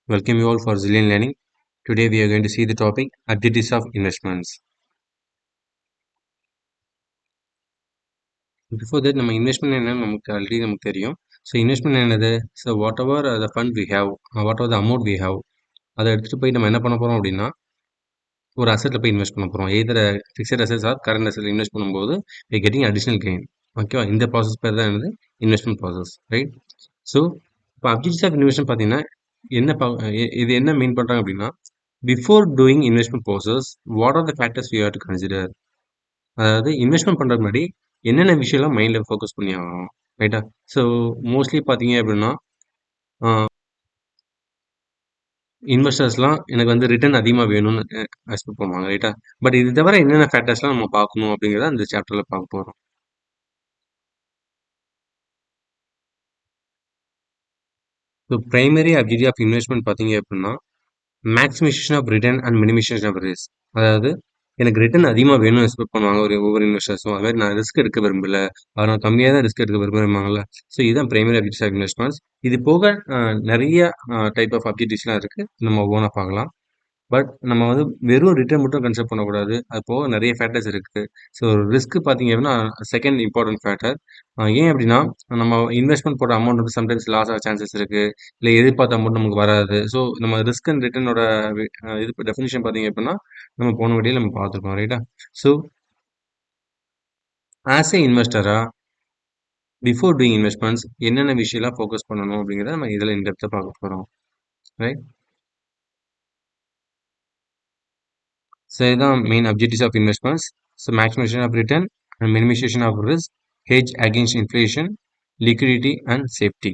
Welcome you all for Zillion Learning. Today we are going to see the topic activities of investments. Before that, நம்ம investment என்னன்னு நமக்கு தெரியும். So investment என்னது? So whatever the fund we have, whatever the amount we have, அதை எடுத்துகிட்டு போய் நம்ம என்ன பண்ண போகிறோம் அப்படின்னா ஒரு அசெட்டில் போய் இன்வெஸ்ட் பண்ண போகிறோம். Either fixed assets or current asset invest பண்ணும்போது வி கெட்டிங் அடிஷனல் கெயின். ஓகேவா? இந்த ப்ராசஸ் பேர் தான் என்னது? Investment process, right? ஸோ இப்போ அப்ஜெக்டிவ்ஸ் ஆஃப் இன்வெஸ்ட்மெண்ட் பார்த்தீங்கன்னா இது என்ன மீன் பண்ணுறாங்க அப்படின்னா before doing investment process what are the factors you have to consider. அதாவது இன்வெஸ்ட்மெண்ட் பண்ணுறதுக்கு முன்னாடி என்னென்ன விஷயம்லாம் மைண்டில் ஃபோக்கஸ் பண்ணி ஆகணும், ரைட்டா? ஸோ மோஸ்ட்லி பார்த்தீங்க அப்படின்னா இன்வெஸ்டர்ஸ்லாம் எனக்கு வந்து ரிட்டர்ன் அதிகமாக வேணும்னு எக்ஸ்பெக்ட் பண்ணுவாங்க, ரைட்டா? பட் இது தவிர என்னென்ன ஃபேக்டர்ஸ்லாம் நம்ம பார்க்கணும் அப்படிங்கிறத அந்த சாப்டரில் பார்க்க போகிறோம். So primary objective of investment பார்த்தீங்க அப்படின்னா maximization of return and minimization of risk. அதாவது எனக்கு ரிட்டர்ன் அதிகமாக வேணும்னு எக்ஸ்பெக்ட் பண்ணுவாங்க ஒவ்வொரு இன்வெஸ்டர்ஸும். அது மாதிரி நான் ரிஸ்க் எடுக்க விரும்பல, அதனால் கம்மியாக தான் ரிஸ்க் எடுக்க விரும்புகிறாங்கல்ல. ஸோ இதுதான் பிரைமரி அப்ஜெக்டிவ்ஸ் ஆஃப் இன்வெஸ்ட்மெண்ட்ஸ். இது போக நிறைய டைப் ஆஃப் அப்ஜெக்டிவ்ஸ்லாம் இருக்குது, நம்ம ஓனாக பார்க்கலாம். பட் நம்ம வந்து வெறும் ரிட்டர்ன் மட்டும் கன்சிடர் பண்ணக்கூடாது, அது போக நிறைய ஃபேக்டர்ஸ் இருக்குது. ஸோ ரிஸ்க் பார்த்தீங்க அப்படின்னா செகண்ட் இம்பார்ட்டன்ட் ஃபேக்டர். ஏன் அப்படின்னா நம்ம இன்வெஸ்ட்மெண்ட் போட்ட அமௌண்ட் வந்து சம்டைம்ஸ் லாஸ் ஆக சான்சஸ் இருக்குது, இல்லை எதிர்பார்த்த அமௌண்ட் நமக்கு வராது. ஸோ நம்ம ரிஸ்க் அண்ட் ரிட்டர்னோட இது டெஃபினிஷன் பார்த்தீங்க அப்படின்னா நம்ம போன வீடியோவில் நம்ம பார்த்துருக்கோம், ரைட்டா? ஸோ ஆஸ் ஏ இன்வெஸ்டரா பிஃபோர் டூயிங் இன்வெஸ்ட்மெண்ட்ஸ் என்னென்ன விஷயம்லாம் ஃபோக்கஸ் பண்ணணும் அப்படிங்கிறத நம்ம இதில் இன்டெப்த்தாக பார்க்க போகிறோம், ரைட்? ஸோ இதுதான் main objectives of investments. So maximization of return and minimization of risk, hedge against inflation, liquidity and safety,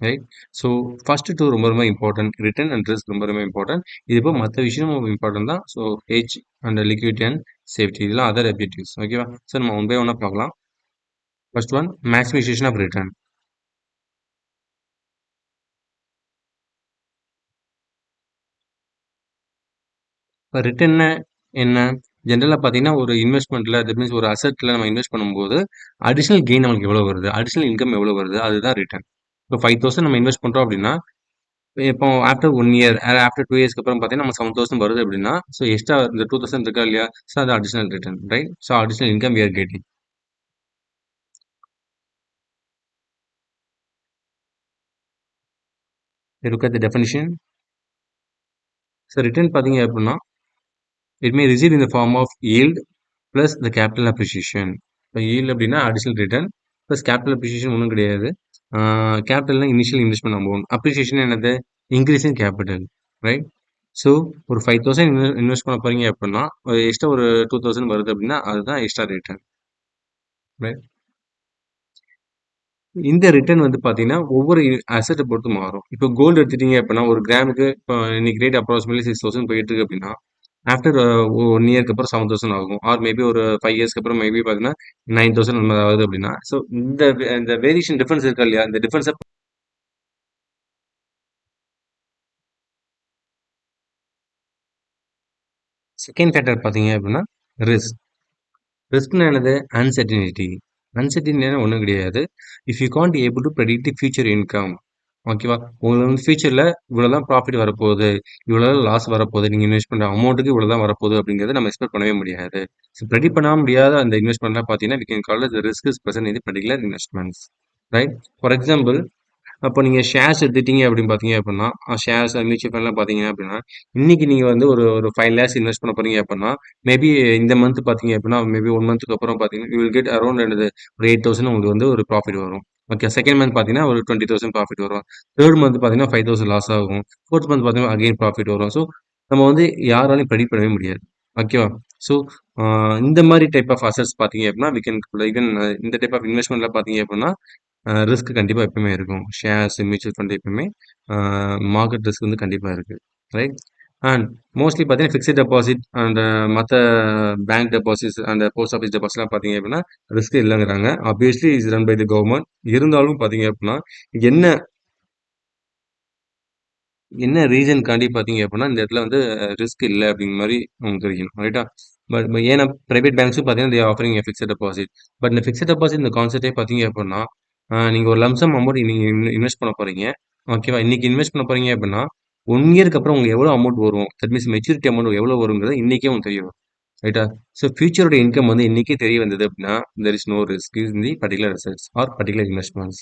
right? So first two ரொம்ப ரொம்ப இம்பார்ட்டன்ட், ரிட்டர்ன் அண்ட் ரிஸ்க் ரொம்ப ரொம்ப இம்பார்ட்டன்ட். இது இப்போ மற்ற விஷயமும் இம்பார்ட்டன்ட் தான். So hedge and liquidity and safety இதெல்லாம் அதர் அப்ஜெக்டிவ்ஸ், ஓகேவா? ஸோ நம்ம ஒன் பை ஒன்னாக பார்க்கலாம். First one maximization of return. இப்போ ரிட்டர்ன் என்ன? ஜென்ரலாக பார்த்தீங்கன்னா ஒரு இன்வெஸ்ட்மெண்ட்டில் தட் மீன்ஸ் ஒரு அசெட்டில் நம்ம இன்வெஸ்ட் பண்ணும்போது அடிஷனல் கெயின் நமக்கு எவ்வளோ வருது, அடிஷனல் இன்கம் எவ்வளோ வருது, அதுதான் ரிட்டர்ன். இப்போ 5,000 நம்ம இன்வெஸ்ட் பண்ணுறோம் அப்படின்னா இப்போ ஆஃப்டர் 1 இயர் ஆஃப்டர் 2 இயர்ஸ்க்கு அப்புறம் பார்த்தீங்கன்னா நம்ம 7,000 வருது அப்படின்னா ஸோ எக்ஸ்ட்ரா இந்த 2,000 இருக்கா இல்லையா? ஸோ அது additional return, right? So additional income we are getting. Look at the definition. So return பார்த்தீங்க அப்படின்னா it may receive in the form of yield plus the capital appreciation. இப்போ yield அப்படின்னா additional return plus capital appreciation ஒன்றும் கிடையாது. கேபிட்டல்னா initial investment amount, appreciation என்னது? Increase in capital, right? So ஒரு 5,000 invest பண்ண போறீங்க அப்படின்னா ஒரு எக்ஸ்ட்ரா ஒரு 2,000 வருது அப்படின்னா அதுதான் எக்ஸ்ட்ரா ரிட்டர்ன், ரைட்? இந்த ரிட்டர்ன் வந்து பார்த்தீங்கன்னா ஒவ்வொரு அசெட்டை பொறுத்து மாறும். இப்போ கோல்டு எடுத்துட்டீங்க அப்படின்னா ஒரு கிராமுக்கு இப்போ இன்னைக்கு ரேட் அப்ராக்சிமேட்லி 6,000 போயிட்டு இருக்கு அப்படின்னா ஆஃப்டர் 1 இயர்க்கு அப்புறம் 7,000 ஆகும். ஆர் மேபி ஒரு 5 இயர்ஸ்க்கு அப்புறம் மேபி பார்த்தீங்கன்னா 9,000 அந்த மாதிரி ஆகுது அப்படின்னா ஸோ இந்த வேரியேஷன் டிஃபரன்ஸ் இருக்கா இல்லையா? இந்த டிஃபரன்ஸை செகண்ட் ஃபேக்டர் பார்த்தீங்க அப்படின்னா ரிஸ்க். ரிஸ்க்னா என்னது? அன்சர்டினிட்டி. அன்சர்டினிட்டினா ஒன்றும் கிடையாது. If you can't able to predict future income, ஓகேவா? உங்களுக்கு வந்து ஃபியூச்சரில் இவ்வளோதான் ப்ராஃபிட் வரப்போகுது, இவ்வளோதான் லாஸ் வரப்போகுது, நீங்கள் இன்வெஸ்ட் பண்ணுற அமௌண்ட்டுக்கு இவ்வளோ தான் வரப்போகுது அப்படிங்கிறத நம்ம எக்ஸ்பெக்ட் பண்ணவே முடியாது. ஸோ ப்ரெடிக்ட் பண்ண முடியாத அந்த இன்வெஸ்ட்மெண்ட்லாம் பார்த்தீங்கன்னா we can call the risk is present in particular investments, right? For example அப்போ நீங்கள் ஷேர்ஸ் எடுத்துட்டீங்க அப்படின்னு பார்த்தீங்க அப்படின்னா ஷேர்ஸ் மியூச்சுவல் ஃபண்ட்லாம் பார்த்தீங்க அப்படின்னா இன்னைக்கு நீங்கள் வந்து ஒரு ஒரு 5 லேக்ஸ் இன்வெஸ்ட் பண்ண போறீங்க அப்படின்னா மேபி இந்த மந்த் பார்த்தீங்க அப்படின்னா மேபி 1 மந்த்துக்கு அப்புறம் பார்த்தீங்கன்னா யூ வில் கெட் அரௌண்ட் ஒரு 8,000 உங்களுக்கு வந்து ஒரு ப்ராஃபிட் வரும். ஓகே, செகண்ட் மந்த் பார்த்தீங்கன்னா ஒரு 20,000 ப்ராஃபிட் வரும். தேர்ட் மந்த் பார்த்தீங்கன்னா 5,000 லாஸ் ஆகும். ஃபோர்த் மந்த் பார்த்தீங்கன்னா அகைன் ப்ராஃபிட் வரும். ஸோ நம்ம வந்து யாராலையும் ப்ரெடிக்ட் பண்ணவே முடியாது, ஓகேவா? ஸோ இந்த மாதிரி டைப் ஆஃப் அசட்ஸ் பார்த்தீங்க அப்படின்னா வி கேன் ஈவன் இந்த டைப் ஆஃப் இன்வெஸ்ட்மெண்ட்ல பார்த்தீங்க அப்படின்னா ரிஸ்க் கண்டிப்பாக எப்பவுமே இருக்கும். ஷேர்ஸ் மியூச்சுவல் ஃபண்ட் எப்பவுமே மார்க்கெட் ரிஸ்க் வந்து கண்டிப்பாக இருக்குது, ரைட்? அண்ட் மோஸ்ட்லி பார்த்தீங்கன்னா ஃபிக்ஸட் டெபாசிட் அண்ட் மற்ற bank deposits and post office டெபாசிட்லாம் பார்த்தீங்க அப்படின்னா ரிஸ்க் இல்லைங்கிறாங்க. Obviously is run by the government. இருந்தாலும் பார்த்தீங்க அப்படின்னா என்ன என்ன ரீசன்காண்டி பார்த்தீங்க அப்படின்னா இந்த இடத்துல வந்து ரிஸ்க் இல்லை அப்படிங்கிற மாதிரி உங்களுக்கு தெரியும், ரைட்டா? பட் ஏன்னா ப்ரைவேட் பேங்க்ஸும் பார்த்தீங்கன்னா தே ஆஃபரிங் ஃபிக்ஸட் டெபாசிட். பட் இந்த ஃபிக்ஸட் டெபாசிட் இந்த கான்செப்டே பார்த்தீங்க அப்படின்னா நீங்கள் ஒரு லம்சம் அமௌண்ட் நீங்கள் இன்வெஸ்ட் பண்ண போகிறீங்க, ஓகேவா? இன்னைக்கு இன்வெஸ்ட் பண்ண போகிறீங்க அப்படின்னா 1 இயருக்கு அப்புறம் உங்களுக்கு எவ்வளோ அமௌண்ட் வரும்? தட் மீன்ஸ் மெச்சூரிட்டி அமௌண்ட் எவ்வளோ வருங்கிறது இன்னைக்கே உங்களுக்கு தெரியும். ரைட்டா? ஸோ ஃபியூச்சரோட இன்கம் வந்து இன்னைக்கே தெரிய வந்தது அப்படின்னா, there is no risk in the particular assets or particular investments.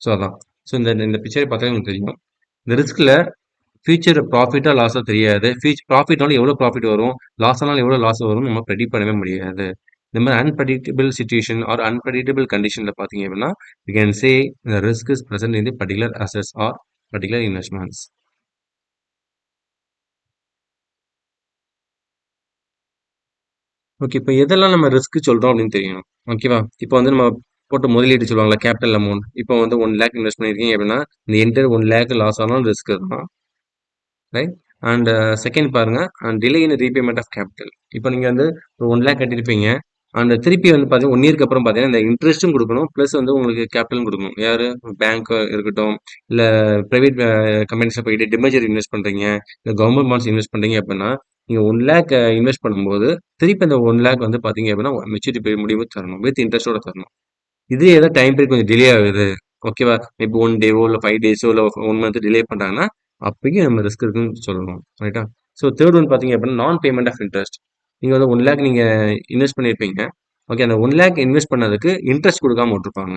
So அதான். ஸோ இந்த இந்த பிக்சரை பார்த்தாலே உங்களுக்கு தெரியும். இந்த ரிஸ்க்ல ஃபியூச்சர் ப்ராஃபிட்டா லாஸா தெரியாது. ப்ராஃபிட்னாலும் எவ்வளோ ப்ராஃபிட் வரும், லாஸ் ஆனாலும் எவ்வளோ லாஸ் வரும்னு நம்ம ப்ரெடிக்ட் பண்ணவே முடியாது. இந்த மாதிரி அன்பிரடிக்டபிள் சிச்சுவேஷன் ஆர் அன்பிரடிக்டபிள் கண்டிஷன்ல பார்த்தீங்க அப்படின்னா, we can say the risk is present in the particular assets or particular investments. Okay. இப்ப எதெல்லாம் நம்ம ரிஸ்க் சொல்றோம் அப்படின்னு தெரியணும். ஓகேவா? இப்ப வந்து நம்ம போட்ட முதலீடு சொல்லுவாங்கல்ல, கேபிட்டல் அமௌண்ட். இப்போ வந்து 1,00,000 இன்வெஸ்ட் பண்ணியிருக்கீங்க அப்படின்னா, இந்த என்டையர் 1,00,000 லாஸ் ஆனாலும் ரிஸ்க் தான். ரைட்? அண்ட் செகண்ட் பாருங்க, delay in repayment of capital. இப்போ நீங்க வந்து ஒரு 1,00,000 கட்டியிருப்பீங்க. அந்த திருப்பி வந்து பார்த்தீங்கன்னா, 1 இயர்க்கு அப்புறம் பார்த்தீங்கன்னா, இந்த இன்ட்ரெஸ்ட்டும் குடுக்கணும். பிளஸ் வந்து உங்களுக்கு கேபிட்டலும் குடுக்கணும். யாரு? பேங்க் இருக்கட்டும், இல்ல பிரைவேட் கம்பெனிஸ்ல போயிட்டு டிபென்ச்சர் இன்வெஸ்ட் பண்றீங்க, இல்ல கவர்ன்மென்ட் பாண்ட்ஸ் இன்வெஸ்ட் பண்றீங்க அப்படின்னா, நீங்க 1,00,000 இன்வெஸ்ட் பண்ணும்போது, திருப்பி அந்த 1,00,000 வந்து பார்த்தீங்க அப்படின்னா, மெச்சூரிட்டி பீரியட் முடியும்போது தரணும். வித் இன்ட்ரெஸ்ட்டோட தரணும். இதே ஏதாவது டைம் பீரியட் கொஞ்சம் டிலே ஆகுது. ஓகேவா? மேபி 1 டேவோ, இல்ல 5 டேஸோ, இல்ல 1 மந்த் டிலே பண்றாங்கன்னா, அப்பயும் நம்ம ரிஸ்க் இருக்குன்னு சொல்லணும். ரைட்டா? ஸோ தேர்ட் ஒன் பார்த்தீங்க அப்படின்னா, நான் பேமெண்ட் ஆஃப் இன்ட்ரெஸ்ட். நீங்க வந்து 1,00,000 நீங்க இன்வெஸ்ட் பண்ணியிருப்பீங்க. ஓகே. அந்த 1,00,000 இன்வெஸ்ட் பண்ணதுக்கு இன்ட்ரெஸ்ட் குடுக்காம விட்டுருப்பாங்க.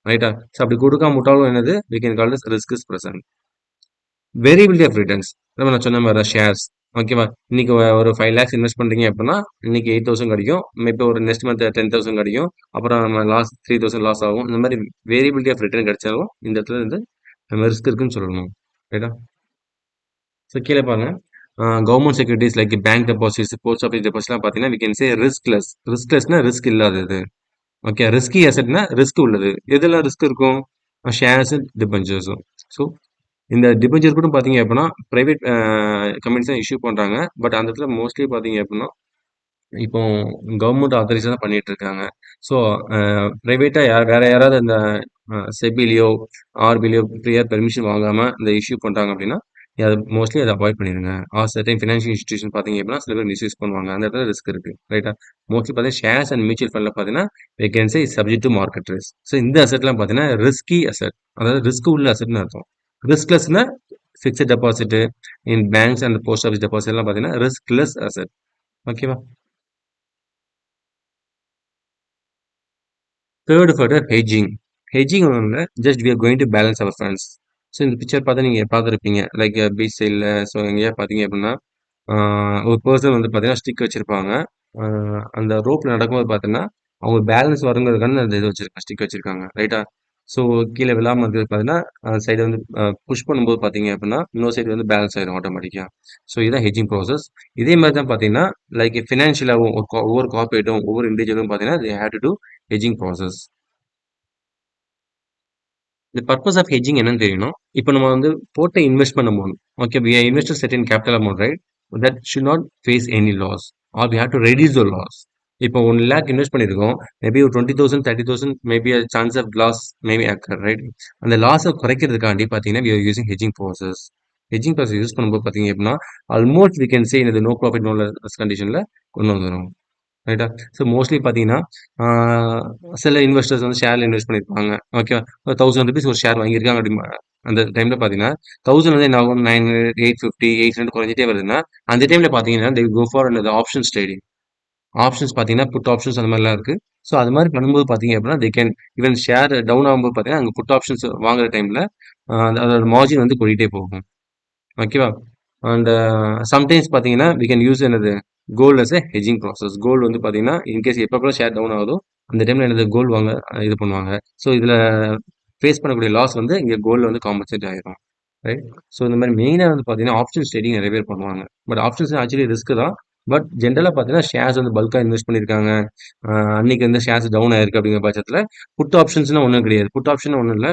ரைட்டா? ஸோ அப்படி குடுக்காம விட்டாலும் என்னது? We can call this risk is present. Variability of returns. நம்ம நான் சொன்ன மாரி தான் ஷேர்ஸ். ஓகேவா? இன்னைக்கு ஒரு 5 லேக்ஸ் இன்வெஸ்ட் பண்றீங்க அப்படின்னா, இன்னைக்கு 8,000 கிடைக்கும். மேபி ஒரு நெக்ஸ்ட் மந்த் 10,000 கிடைக்கும். அப்புறம் நம்ம 3,000 லாஸ் ஆகும். இந்த மாதிரி வேரியபிலிட்டி ஆஃப் ரிட்டர்ன் கிடைச்சாலும், இந்த இடத்துல வந்து நம்ம ரிஸ்க் இருக்குன்னு சொல்லணும். ரைட்டா? ஸோ கீழ பாருங்க. Government securities like bank deposits, post office டெபாசிட்லாம் பார்த்தீங்கன்னா, வி கேன் சே ரிஸ்க்லெஸ். ரிஸ்க்லெஸ்னா ரிஸ்க் இல்லாதது. ஓகே. ரிஸ்கி அசெட்னா ரிஸ்க் உள்ளது. எதெல்லாம் ரிஸ்க் இருக்கும்? ஷேர்ஸும், டிபென்ச்சர்ஸும். ஸோ இந்த டிபென்ச்சர் கூட பார்த்தீங்க அப்படின்னா, பிரைவேட் கம்பெனிஸ் தான் இஷ்யூ பண்றாங்க. பட் அந்த இடத்துல மோஸ்ட்லி பார்த்தீங்க அப்படின்னா, இப்போ கவர்மெண்ட் ஆத்தரைஸ் தான் பண்ணிட்டு இருக்காங்க. ஸோ பிரைவேட்டா வேற யாராவது இந்த செபிலியோ, ஆர்பிலியோ ப்ரியர் பெர்மிஷன் வாங்காம இந்த இஷ்யூ பண்றாங்க அப்படின்னா, அது மோஸ்ட்லி அத அவாய்ட் பண்ணிருங்க. ஆர் சர்டைன் ஃபினான்ஷியல் இன்ஸ்டிடியூஷன் பார்த்தீங்க அப்படின்னா, சில பேர் மிஸ்யூஸ் பண்ணுவாங்க. அந்த இடத்துல ரிஸ்க் இருக்கு. ரைட்டா? மோஸ்ட்லி பார்த்தீங்கன்னா, ஷேர்ஸ் அண்ட் மியூச்சுவல் ஃபண்ட்ல பார்த்தீங்கன்னா, we can say subject to market risk. So இந்த அசெட்லாம் பார்த்தீங்கன்னா, ரிஸ்கி அசெட். அதாவது ரிஸ்க் உள்ள அசெட்னு அர்த்தம். ரிஸ்க்லெஸ்னா fixed deposit in banks and post office deposit எல்லாம் பார்த்தீங்கன்னா, ரிஸ்க்லெஸ் அசெட். ஓகேவா? Third factor hedging. ஹெட்ஜிங் வந்து just we are going to balance our funds. So இந்த பிக்சர் பார்த்தா நீங்க பார்த்துருப்பீங்க. லைக் பீச் சைடில் ஸோ எங்கேயா பார்த்தீங்க அப்படின்னா, ஒரு பர்சன் வந்து பார்த்தீங்கன்னா ஸ்டிக் வச்சிருப்பாங்க. அந்த ரோப்ல நடக்கும்போது பார்த்தீங்கன்னா, அவங்க பேலன்ஸ் வருங்கிறதுக்கான அந்த இது வச்சிருக்காங்க, ஸ்டிக் வச்சிருக்காங்க. ரைட்டா? ஸோ கீழே விழாம இருக்கிறது பார்த்தீங்கன்னா, சைடு வந்து புஷ் பண்ணும்போது பார்த்தீங்க அப்படின்னா, இன்னொரு சைடு வந்து பேலன்ஸ் ஆயிரும் ஆட்டோமேட்டிக்கா. ஸோ இதுதான் ஹெட்ஜிங் ப்ராசஸ். இதே மாதிரி தான் பார்த்தீங்கன்னா, லைக் ஃபினான்ஷியலாகவும் ஒவ்வொரு கார்பரேட்டும் ஒவ்வொரு இண்டிவிஜுவலும் பார்த்தீங்கன்னா, they have to do hedging process. இந்த பர்பஸ் ஆஃப் ஹெட்ஜிங் என்னன்னு தெரியணும். இப்போ நம்ம வந்து போட்ட investment amount, okay, we are invested certain capital amount, right? That should not face any loss or we have to reduce the loss. இப்போ 1,00,000 invest பண்ணியிருக்கோம். Maybe ஒரு 20,000 30,000 maybe chance of loss maybe occur, right? அந்த லாஸை குறைக்கிறதுக்காண்டி பார்த்தீங்கன்னா, we are using hedging process. Hedging process use பண்ணும்போது பார்த்தீங்க அப்படின்னா, ஆல்மோஸ்ட் வி கேன் சே இந்த நோ ப்ராஃபிட் நோ லாஸ் கண்டிஷனில் கொண்டு வந்துடும். ரைட்டா? ஸோ மோஸ்ட்லி பார்த்தீங்கன்னா, ஆ சில இன்வெஸ்டர்ஸ் வந்து ஷேர்ல இன்வெஸ்ட் பண்ணியிருப்பாங்க. ஓகேவா? ஒரு ₹1000 ஒரு ஷேர் வாங்கியிருக்காங்க அப்படிம்பா அந்த டைம்ல பார்த்தீங்கன்னா, 1000 வந்து என்ன ஆகும்? 900, 850, 800 குறைஞ்சிட்டே வருதுன்னா, அந்த டைம்ல பார்த்தீங்கன்னா, தே வில் கோ ஃபார் அந்த ஆப்ஷன்ஸ் ட்ரேடிங். ஆப்ஷன்ஸ் பார்த்தீங்கன்னா, புட் ஆப்ஷன்ஸ் அந்த மாதிரிலாம் இருக்கு. ஸோ அது மாதிரி பண்ணும்போது பார்த்தீங்க அப்படின்னா, they can even share down ஆகும்போது பார்த்தீங்கன்னா, அங்க புட் ஆப்ஷன்ஸ் வாங்குற டைம்ல அதோட மார்ஜின் வந்து கூடிட்டே போகும். ஓகேவா? அண்ட் சம்டைம்ஸ் பார்த்தீங்கன்னா, வி கேன் யூஸ் என்னது? Gold as a hedging process. Gold வந்து பார்த்தீங்கன்னா, இன்கேஸ் எப்பப்பலாம் ஷேர் டவுன் ஆகுதோ, அந்த டைம்ல என்னது? கோல்டு வாங்க இது பண்ணுவாங்க. ஸோ இதில ஃபேஸ் பண்ணக்கூடிய லாஸ் வந்து இங்க கோல்ட்ல வந்து காம்பன்சேட் ஆயிரும். ரைட்? ஸோ இந்த மாரி மெயினா வந்து பார்த்தீங்கன்னா, ஆப்ஷன்ஸ் ட்ரேடிங் நெறைய பேர் பண்ணுவாங்க. பட் ஆப்ஷன்ஸ் ஆக்சுவலி ரிஸ்க் தான். பட் ஜென்ரலா பார்த்தீங்கன்னா, ஷேர்ஸ் வந்து பல்க்கா இன்வெஸ்ட் பண்ணியிருக்காங்க. அ அன்னைக்கு வந்து ஷேர்ஸ் டவுன் ஆயிருக்கு அப்படிங்கிற பட்சத்தில, புட் ஆப்ஷன்ஸ்னா ஒண்ணும் கிடையாது. புட் ஆப்ஷன் ஒண்ணும் இல்ல.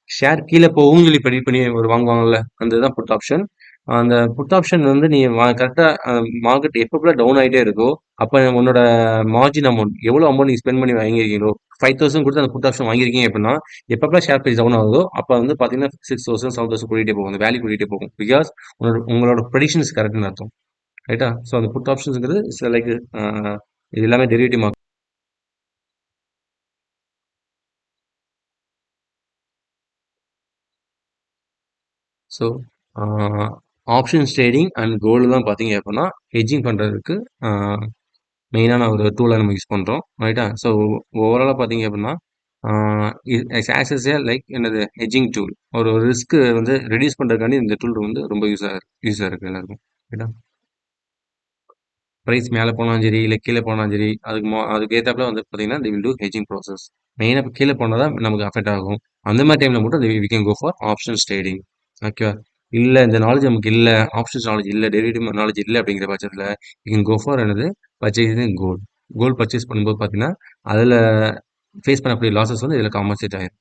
ஷேர் கீழ போகும்னு சொல்லி ப்ரெடிக்ட் பண்ணி ஒரு வாங்குவாங்கல்ல, அந்த இதுதான் புட் ஆப்ஷன். அந்த புட் ஆப்ஷன் வந்து நீ கரெக்ட்டா மார்க்கெட் எப்பப்பலாம் டவுன் ஆயிட்டே இருக்கோ, அப்ப உன்னோட மார்ஜின் அமௌண்ட் எவ்வளோ அமௌண்ட் நீங்க ஸ்பெண்ட் பண்ணி வாங்கியிருக்கீங்களோ, 5,000 குடுத்து அந்த புட் ஆப்ஷன் வாங்கியிருக்கீங்க அப்படின்னா, எப்பப்பலாம் ஷேர் பிரைஸ் டவுன் ஆகுதோ, அப்ப வந்து பார்த்தீங்கன்னா 6,000, 7,000 கூடிட்டே போகும். அந்த வேல்யூ கூடிட்டே போகும். பிகாஸ் உங்களோட ப்ரெடிக்ஷன் கரெக்ட்ன்னு அர்த்தம். ரைட்டா? ஸோ அந்த புட் ஆப்ஷன்ஸ்ங்கிறது லைக் இது எல்லாமே derivative market. So options trading and gold தான் பார்த்தீங்க அப்படின்னா ஹெட்ஜிங் பண்ணுறதுக்கு மெயினான ஒரு டூலாக நம்ம யூஸ் பண்ணுறோம் ரைட்டா. ஸோ ஓவராலாக பார்த்தீங்க அப்படின்னா இட்ஸ் ஆக்சஸ் ஏ லைக் என்னது ஹெட்ஜிங் டூல். ஒரு ரிஸ்க் வந்து ரெடியூஸ் பண்ணுறதுக்காண்டி இந்த டூல் வந்து ரொம்ப யூஸாக இருக்குது எல்லாருக்கும் ரைட்டா. ப்ரைஸ் மேலே போனாலும் சரி இல்லை கீழே போனாலும் சரி அதுக்கு ஏற்றாப்புல வந்து பார்த்தீங்கன்னா they will do hedging process. மெயினாக கீழே போனால் தான் நமக்கு அஃபெக்ட் ஆகும். அந்த மாதிரி டைமில் மட்டும் we can go for options trading. ஓகேவா. இல்லை இந்த நாலேஜ் நமக்கு இல்லை, ஆப்ஷன்ஸ் நாலேஜ் இல்லை, டெரிவேட்டிவ் நாலேஜ் இல்லை அப்படிங்கிற பட்சத்தில் யூ கேன் கோ ஃபார் என்னது பர்ச்சேசிங் கோல்டு. கோல்டு பர்ச்சேஸ் பண்ணும்போது பார்த்தீங்கன்னா அதில் ஃபேஸ் பண்ணக்கூடிய லாஸஸ் வந்து இதில் காம்பன்சேட் ஆயிரும்.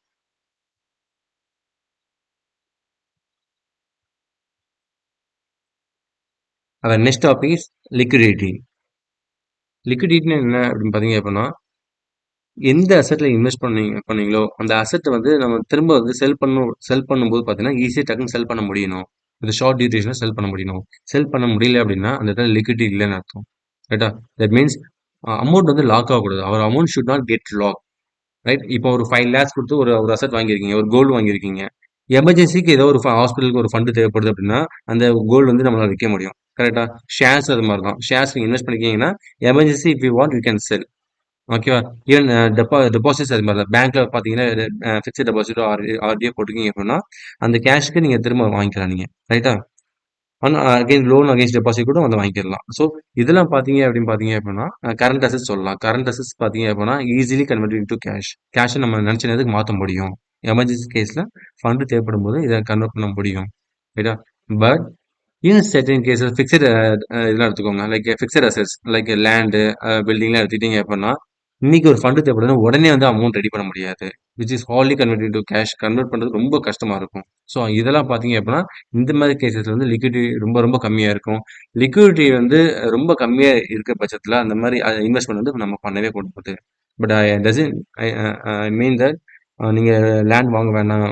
அவர் நெக்ஸ்ட் டாபிக் இஸ் லிக்விடிட்டி. லிக்விடிட்டின்னு என்ன அப்படின்னு பார்த்தீங்க அப்படின்னா எந்த அசெட்ல இன்வெஸ்ட் பண்ணீங்களோ அந்த அசெட் வந்து நம்ம திரும்ப வந்து செல் பண்ணும்போது பார்த்தீங்கன்னா ஈஸியாக டக்குன்னு செல் பண்ண முடியணும். இது ஷார்ட் டியூரேஷனில் செல் பண்ண முடியணும். செல் பண்ண முடியல அப்படின்னா அந்த இடத்துல லிக்விடிட்டி இல்லைன்னு அர்த்தம் ரைட்டா. தட் மீன்ஸ் அமௌண்ட் வந்து லாக் ஆகக்கூடாது. Our amount should not get lock right. இப்போ ஒரு 5 lakhs கொடுத்து ஒரு ஒரு அசெட் வாங்கியிருக்கீங்க, ஒரு கோல்டு வாங்கியிருக்கீங்க. எமர்ஜென்சிக்கு ஏதோ ஒரு ஹாஸ்பிட்டலுக்கு ஒரு ஃபண்டு தேவைப்படுது அப்படின்னா அந்த கோல்டு வந்து நம்மளால விற்க முடியும் கரெக்டா. ஷேர்ஸ் அது மாதிரி தான். ஷேர்ஸ் நீங்கள் இன்வெஸ்ட் பண்ணிக்கிங்கன்னா emergency if you want you can sell. ஓகேவா. ஈவன் டெபாசிட்ஸ் அது மாதிரி தான். பேங்க்ல பார்த்தீங்கன்னா ஃபிக்ஸட் டெபாசிட்டோ ஆர்டியோ போட்டுருக்கீங்க அப்படின்னா அந்த கேஷ்க்கு நீங்கள் திரும்ப வாங்கிக்கலாம் நீங்கள் ரைட்டா. அகைன் லோன் அகைன்ஸ்ட் டெபாசிட் கூட வந்து வாங்கிக்கலாம். ஸோ இதெல்லாம் பார்த்தீங்க அப்படின்னா கரண்ட் அசெட்ஸ் சொல்லலாம். கரண்ட் அசெட்ஸ் பார்த்தீங்க அப்படின்னா ஈஸிலி கன்வெர்ட் இன்டு கேஷ். கேஷை நம்ம நினச்ச நேரத்துக்கு மாற்ற முடியும். எமர்ஜென்சி கேஸில் ஃபண்டு தேவைப்படும் போது இதை கன்வெர்ட் பண்ண முடியும் ரைட்டா. But in certain cases fixed இதெல்லாம் எடுத்துக்கோங்க. Like fixed assets like land பில்டிங்லாம் எடுத்துக்கிட்டீங்க அப்படின்னா இன்னைக்கு ஒரு ஃபண்டு தேவைப்படுதுன்னா உடனே வந்து அமௌண்ட் ரெடி பண்ண முடியாது. Which is hardly convert into cash. Convert பண்ணுறது ரொம்ப கஷ்டமா இருக்கும். ஸோ இதெல்லாம் பார்த்தீங்க அப்படின்னா இந்த மாதிரி கேசஸ்ல வந்து லிக்விடிட்டி ரொம்ப ரொம்ப கம்மியாக இருக்கும். லிக்விடிட்டி வந்து ரொம்ப கம்மியாக இருக்க பட்சத்தில் அந்த மாதிரி இன்வெஸ்ட்மெண்ட் வந்து நம்ம பண்ணவே கூடாது. But I doesn't I mean that நீங்கள் லேண்ட் வாங்க வேணாம்,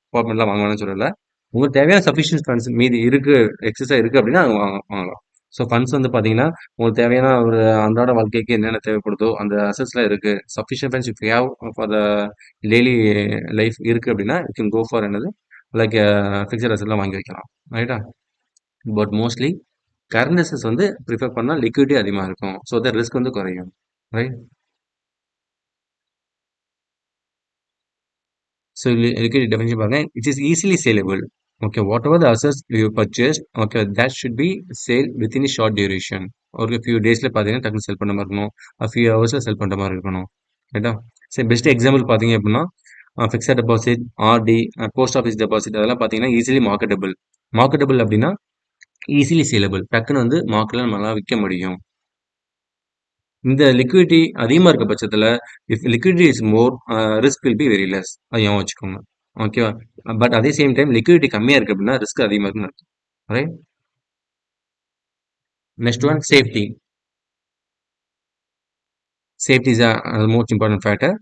அப்பார்ட்மெண்ட்லாம் வாங்க வேணாம்னு சொல்லலை. உங்களுக்கு தேவையான சஃபிஷியன்ட் ஃபண்ட்ஸ் மீதி இருக்கு, எக்ஸஸாக இருக்கு அப்படின்னா அது வாங்கலாம். ஸோ ஃபண்ட்ஸ் வந்து பார்த்தீங்கன்னா உங்களுக்கு தேவையான ஒரு அன்றாட வாழ்க்கைக்கு என்னென்ன தேவைப்படுதோ அந்த அசஸ்லாம் இருக்கு. Sufficient funds if you have for the daily life இருக்கு அப்படின்னா யூ கேன் கோ ஃபார் என்னது லைக் ஃபிக்ஸட் அசெட்லாம் வாங்கி வைக்கலாம் ரைட்டா. பட் மோஸ்ட்லி கரண்ட் அசெட்ஸ் வந்து ப்ரிஃபர் பண்ணால் லிக்விடிட்டி அதிகமாக இருக்கும். ஸோ த ரிஸ்க் வந்து குறையும் ரைட். ஸோ liquidity definition பாருங்க. It is easily saleable. Okay whatever the அசஸ் you purchase okay that should be sale within short duration. ஒரு few டேஸில் பார்த்தீங்கன்னா டக்குனு செல் பண்ண மாதிரி இருக்கணும். ஃபியூ ஹவர்ஸில் செல் பண்ணுற மாதிரி இருக்கணும் ரைட்டா. சரி பெஸ்ட் எக்ஸாம்பிள் பார்த்தீங்க அப்படின்னா fixed deposit, RD, post office deposit அதெல்லாம் பார்த்தீங்கன்னா ஈஸிலி மார்க்கெட்டபிள். மார்க்கெட்டபிள் அப்படின்னா ஈஸிலி சேலபிள். டக்குன்னு வந்து மார்க்கெட்டில் நம்மளால விற்க முடியும். இந்த லிக்விடிட்டி அதிகமாக இருக்க பட்சத்தில் if liquidity is more risk will be very less. அது ஞாபகம் வச்சுக்கோங்க ஓகேவா. பட் அதே சேம் டைம் லிக்விடிட்டி கம்மியாக இருக்குது அப்படின்னா ரிஸ்க் அதிகமாக இருக்குன்னு அர்த்தம் right. Next one safety. Safety is most important factor.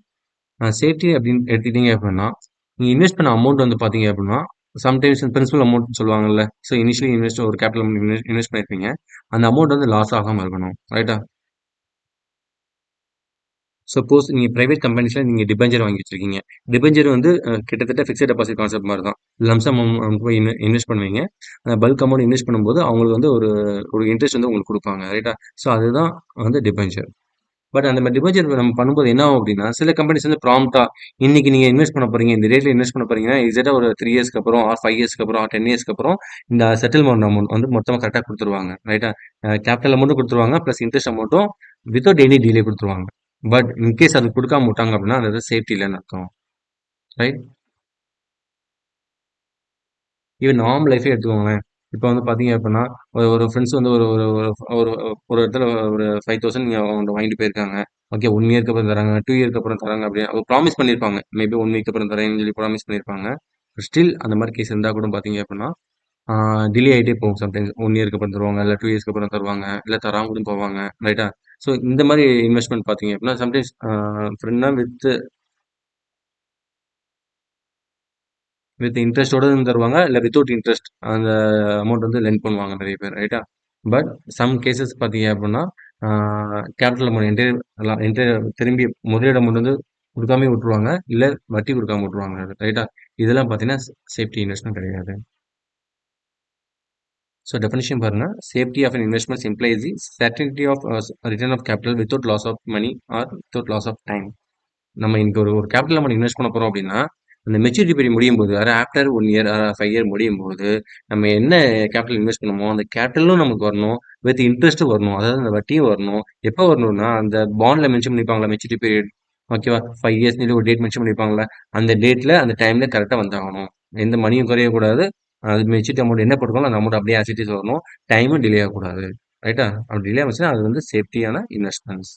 Safety அப்படின்னு எடுத்துக்கிட்டீங்க அப்படின்னா நீங்கள் இன்வெஸ்ட் பண்ண அமௌண்ட் வந்து பார்த்தீங்க அப்படின்னா சம்டைம்ஸ் பிரின்சிபல் அமௌண்ட் சொல்லுவாங்கல்ல. ஸோ இனிஷியலி இன்வெஸ்ட் ஒரு கேபிட்டல் அமௌண்ட் இன்வெஸ்ட் பண்ணியிருப்பீங்க. அந்த அமௌண்ட் வந்து லாஸ் ஆகாமல் இருக்கணும் ரைட்டா. சப்போஸ் நீங்கள் பிரைவேட் கம்பெனிஸில் நீங்கள் டிபெஞ்சர் வாங்கி வச்சிருக்கீங்க. டிபெஞ்சர் வந்து கிட்டத்தட்ட ஃபிக்ஸட் டெபாசிட் கான்செப்ட் மாதிரி தான். லம்சம் அமௌண்ட் போய் இன்வெஸ்ட் பண்ணுவீங்க. பல்க் அமௌண்ட் இன்வெஸ்ட் பண்ணும்போது அவங்களுக்கு வந்து ஒரு ஒரு இன்ட்ரெஸ்ட் வந்து உங்களுக்கு கொடுப்பாங்க ரைட்டா. ஸோ அதுதான் வந்து டிபெஞ்சர். பட் அந்த மாதிரி டிபெஞ்சர் நம்ம பண்ணும்போது என்ன ஆகும் அப்படின்னா சில கம்பெனிஸ் வந்து ப்ராம்ப்டா இன்னைக்கு நீங்கள் இன்வெஸ்ட் பண்ண போறீங்க, இந்த ரேட்ல இன்வெஸ்ட் பண்ண போறீங்கன்னா இசட்டா ஒரு 3 இயர்ஸ்க்கு அப்புறம் 5 இயர்ஸ்க்கு அப்புறம் 10 இயர்ஸ்க்கு அப்புறம் இந்த செட்டில்மெண்ட் அமௌண்ட் வந்து மொத்தமாக கரெக்டாக கொடுத்துருவாங்க ரைட்டா. கேபிட்டல் அமௌண்ட்டும் கொடுத்துருவாங்க ப்ளஸ் இன்ட்ரெஸ்ட் அமௌண்ட்டும் வித்தவுட் எனி டிலே கொடுத்துருவாங்க. பட் இன்கேஸ் அது கொடுக்காம விட்டாங்க அப்படின்னா அது சேஃப்டி இல்லைன்னு அர்த்தம் ரைட். ஈவன் நார்மல் லைஃபே எடுத்துக்கோங்களேன். இப்போ வந்து பார்த்தீங்க அப்படின்னா ஒரு ஃப்ரெண்ட்ஸ் வந்து ஒரு ஒரு ஒரு ஒரு இடத்துல ஒரு 5000 நீங்கள் அவங்க வாங்கிட்டு போயிருக்காங்க. ஓகே 1 இயர்க்கு அப்புறம் தராங்க, 2 இயர்க்கு அப்புறம் தராங்க அப்படின்னு அவங்க ப்ராமிஸ் பண்ணியிருப்பாங்க. மேபி 1 வீக் அப்புறம் தரேன்னு சொல்லி ப்ராமிஸ் பண்ணியிருப்பாங்க. ஸ்டில் அந்த மாதிரி கேஸ் இருந்தால் கூட பார்த்தீங்க அப்படின்னா டிலே ஆகிட்டே போகும். சம்டைம்ஸ் 1 இயர்க்கு அப்புறம் தருவாங்க, இல்லை 2 இயர்ஸ்க்கு அப்புறம் தருவாங்க, இல்லை தராம கூட போவாங்க ரைட்டா. ஸோ இந்த மாதிரி இன்வெஸ்ட்மெண்ட் பார்த்தீங்க அப்படின்னா சம்டைம்ஸ் ஃப்ரெண்ட்னா வித் இன்ட்ரெஸ்டோட தருவாங்க, இல்லை வித்தவுட் இன்ட்ரெஸ்ட் அந்த அமௌண்ட் வந்து லெண்ட் பண்ணுவாங்க நிறைய பேர் ரைட்டா. பட் சம் கேசஸ் பார்த்தீங்க அப்படின்னா கேபிட்டல் அமௌண்ட் திரும்பி முதலீடு அமௌண்ட் வந்து கொடுக்காம விட்டுருவாங்க, இல்லை வட்டி கொடுக்காம விட்டுருவாங்க ரைட்டா. இதெல்லாம் பார்த்தீங்கன்னா சேஃப்டி இன்வெஸ்ட்மெண்ட் கிடையாது. ஸோ டெஃபினிஷன் பாருங்க, safety of an investment implies the certainty of return of capital without loss of money or without loss of time. நம்ம இன்னைக்கு ஒரு ஒரு கேபிட்டல் நம்ம இன்வெஸ்ட் பண்ண போறோம் அப்படின்னா, அந்த மெச்சூரிட்டி பீரியட் முடியும் போது, அதாவது ஆஃப்டர் 1 இயர் 5 இயர் முடியும் போது, நம்ம என்ன கேபிட்டல் இன்வெஸ்ட் பண்ணோமோ, அந்த கேபிட்டலும் நமக்கு வரணும். வித் இன்ட்ரெஸ்ட்டும் வரணும். அதாவது அந்த வட்டியும் வரணும். எப்போ வரணும்னா, அந்த பாண்ட்ல மென்ஷன் பண்ணிருப்பாங்கல்ல மெச்சூரிட்டி பீரியட். ஓகேவா? 5 இயர்ஸ்ன்னு சொல்லி ஒரு டேட் மென்ஷன் பண்ணிருப்பாங்கல்ல. அந்த டேட்ல, அந்த டைம்ல கரெக்ட்டா வந்தாகணும். எந்த மணியும் குறையக்கூடாது. அது மெச்சூரிட்டி அமௌண்ட் என்ன போட்டிருக்காங்களோ அந்த அமௌண்ட் அப்படியே ஆஸ் இட் இஸ் வரணும். டைமும் டிலே ஆகக்கூடாது. ரைட்டா? அப்படி டிலே ஆச்சுன்னா அது வந்து சேஃப்டியான investments.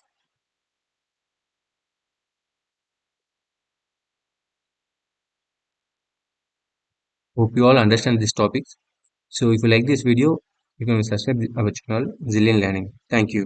Hope you all understand these topics. So if you like this video, you can subscribe our channel Zillion Learning. Thank you.